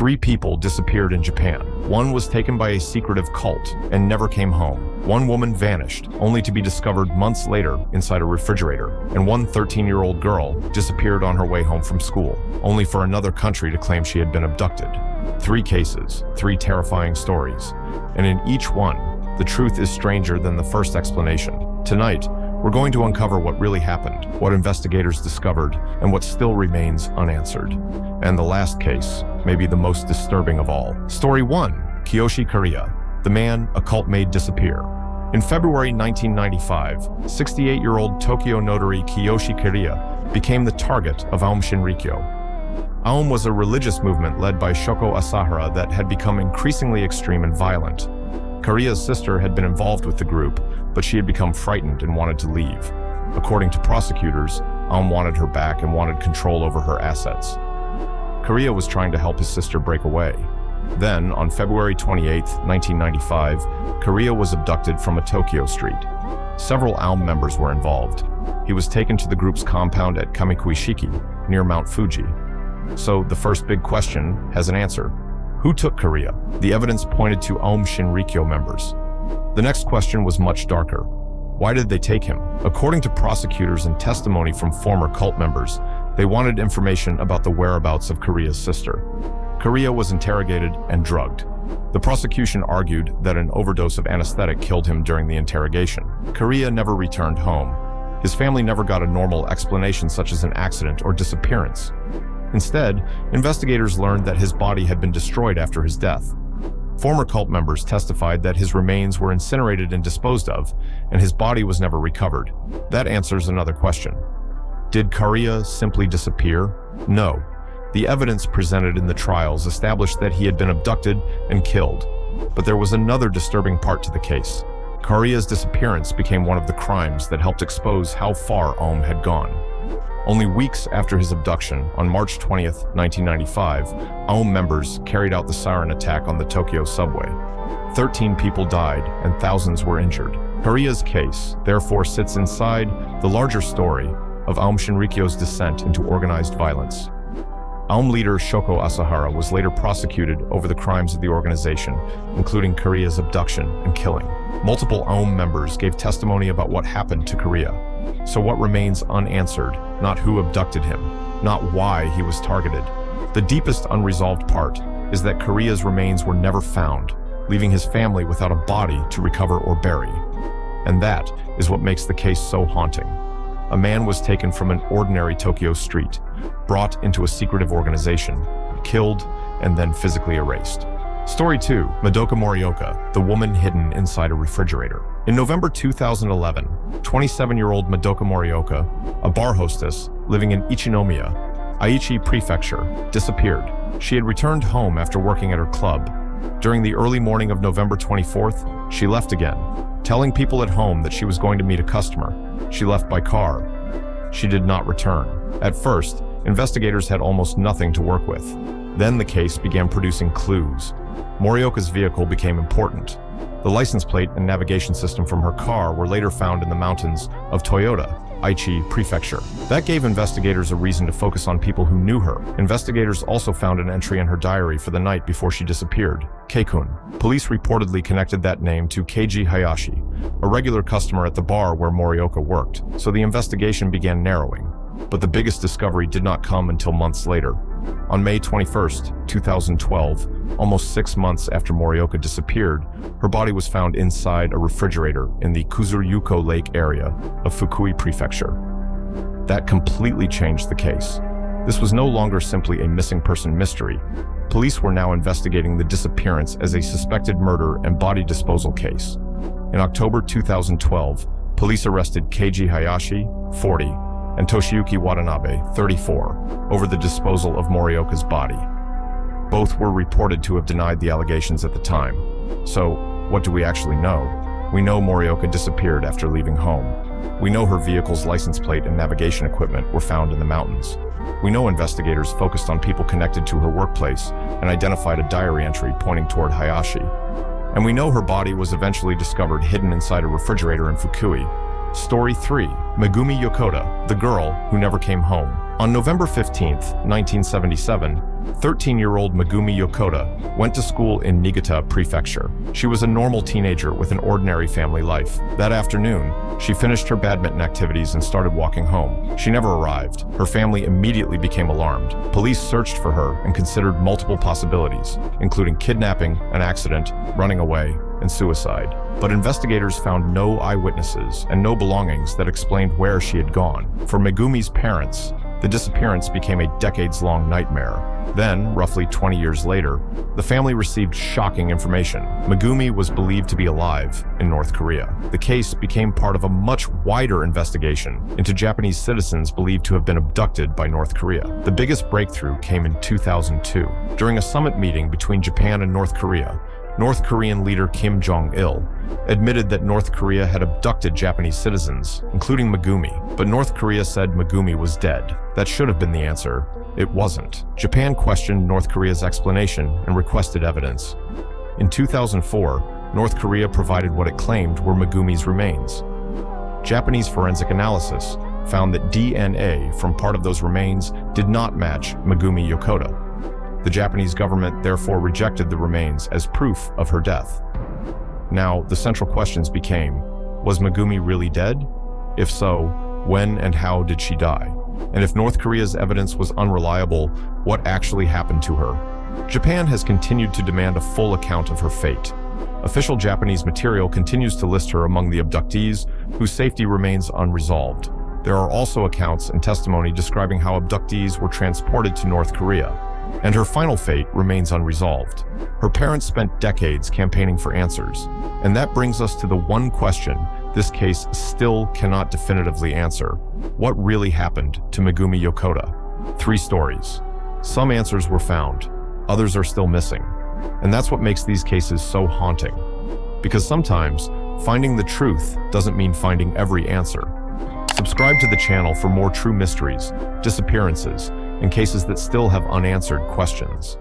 3 people disappeared in Japan. 1 was taken by a secretive cult and never came home. 1 woman vanished, only to be discovered months later inside a refrigerator. And 1 13-year-old girl disappeared on her way home from school, only for another country to claim she had been abducted. 3 cases, 3 terrifying stories. And in each one, the truth is stranger than the first explanation. Tonight, we're going to uncover what really happened, what investigators discovered, and what still remains unanswered. And the last case, may be the most disturbing of all. Story 1, Kiyoshi Kariya, the man a cult made disappear. In February 1995, 68-year-old Tokyo notary Kiyoshi Kariya became the target of Aum Shinrikyo. Aum was a religious movement led by Shoko Asahara that had become increasingly extreme and violent. Kariya's sister had been involved with the group, but she had become frightened and wanted to leave. According to prosecutors, Aum wanted her back and wanted control over her assets. Kariya was trying to help his sister break away. Then, on February 28, 1995, Kariya was abducted from a Tokyo street. Several Aum members were involved. He was taken to the group's compound at Kamikuishiki, near Mount Fuji. So, the first big question has an answer. Who took Kariya? The evidence pointed to Aum Shinrikyo members. The next question was much darker. Why did they take him? According to prosecutors and testimony from former cult members, they wanted information about the whereabouts of Kariya's sister. Kariya was interrogated and drugged. The prosecution argued that an overdose of anesthetic killed him during the interrogation. Kariya never returned home. His family never got a normal explanation such as an accident or disappearance. Instead, investigators learned that his body had been destroyed after his death. Former cult members testified that his remains were incinerated and disposed of, and his body was never recovered. That answers another question. Did Kariya simply disappear? No. The evidence presented in the trials established that he had been abducted and killed. But there was another disturbing part to the case. Kariya's disappearance became one of the crimes that helped expose how far Aum had gone. Only weeks after his abduction, on March 20th, 1995, Aum members carried out the siren attack on the Tokyo subway. 13 people died and thousands were injured. Kariya's case, therefore, sits inside the larger story of Aum Shinrikyo's descent into organized violence. Aum leader Shoko Asahara was later prosecuted over the crimes of the organization, including Kariya's abduction and killing. Multiple Aum members gave testimony about what happened to Kariya. So what remains unanswered? Not who abducted him, not why he was targeted. The deepest unresolved part is that Kariya's remains were never found, leaving his family without a body to recover or bury. And that is what makes the case so haunting. A man was taken from an ordinary Tokyo street, brought into a secretive organization, killed, and then physically erased. Story 2, Madoka Morioka, the woman hidden inside a refrigerator. In November 2011, 27-year-old Madoka Morioka, a bar hostess living in Ichinomiya, Aichi Prefecture, disappeared. She had returned home after working at her club. During the early morning of November 24th, she left again, telling people at home that she was going to meet a customer. She left by car. She did not return. At first, investigators had almost nothing to work with. Then the case began producing clues. Morioka's vehicle became important. The license plate and navigation system from her car were later found in the mountains of Toyota, Aichi Prefecture. That gave investigators a reason to focus on people who knew her. Investigators also found an entry in her diary for the night before she disappeared, Keikun. Police reportedly connected that name to Keiji Hayashi, a regular customer at the bar where Morioka worked, so the investigation began narrowing. But the biggest discovery did not come until months later. On May 21st, 2012, almost 6 months after Morioka disappeared, her body was found inside a refrigerator in the Kuzuryuko Lake area of Fukui Prefecture. That completely changed the case. This was no longer simply a missing person mystery. Police were now investigating the disappearance as a suspected murder and body disposal case. In October 2012, police arrested Keiji Hayashi, 40, and Toshiyuki Watanabe, 34, over the disposal of Morioka's body. Both were reported to have denied the allegations at the time. So, what do we actually know? We know Morioka disappeared after leaving home. We know her vehicle's license plate and navigation equipment were found in the mountains. We know investigators focused on people connected to her workplace and identified a diary entry pointing toward Hayashi. And we know her body was eventually discovered hidden inside a refrigerator in Fukui. Story 3, Megumi Yokota, the girl who never came home. On November 15th, 1977, 13-year-old Megumi Yokota went to school in Niigata Prefecture. She was a normal teenager with an ordinary family life. That afternoon, she finished her badminton activities and started walking home. She never arrived. Her family immediately became alarmed. Police searched for her and considered multiple possibilities, including kidnapping, an accident, running away, and suicide. But investigators found no eyewitnesses and no belongings that explained where she had gone. For Megumi's parents, the disappearance became a decades-long nightmare. Then, roughly 20 years later, the family received shocking information. Megumi was believed to be alive in North Korea. The case became part of a much wider investigation into Japanese citizens believed to have been abducted by North Korea. The biggest breakthrough came in 2002. During a summit meeting between Japan and North Korea, North Korean leader Kim Jong-il admitted that North Korea had abducted Japanese citizens, including Megumi, but North Korea said Megumi was dead. That should have been the answer. It wasn't. Japan questioned North Korea's explanation and requested evidence. In 2004, North Korea provided what it claimed were Megumi's remains. Japanese forensic analysis found that DNA from part of those remains did not match Megumi Yokota. The Japanese government therefore rejected the remains as proof of her death. Now, the central questions became, was Megumi really dead? If so, when and how did she die? And if North Korea's evidence was unreliable, what actually happened to her? Japan has continued to demand a full account of her fate. Official Japanese material continues to list her among the abductees whose safety remains unresolved. There are also accounts and testimony describing how abductees were transported to North Korea, and her final fate remains unresolved. Her parents spent decades campaigning for answers, and that brings us to the one question this case still cannot definitively answer. What really happened to Megumi Yokota? 3 stories. Some answers were found, others are still missing. And that's what makes these cases so haunting. Because sometimes, finding the truth doesn't mean finding every answer. Subscribe to the channel for more true mysteries, disappearances, and cases that still have unanswered questions.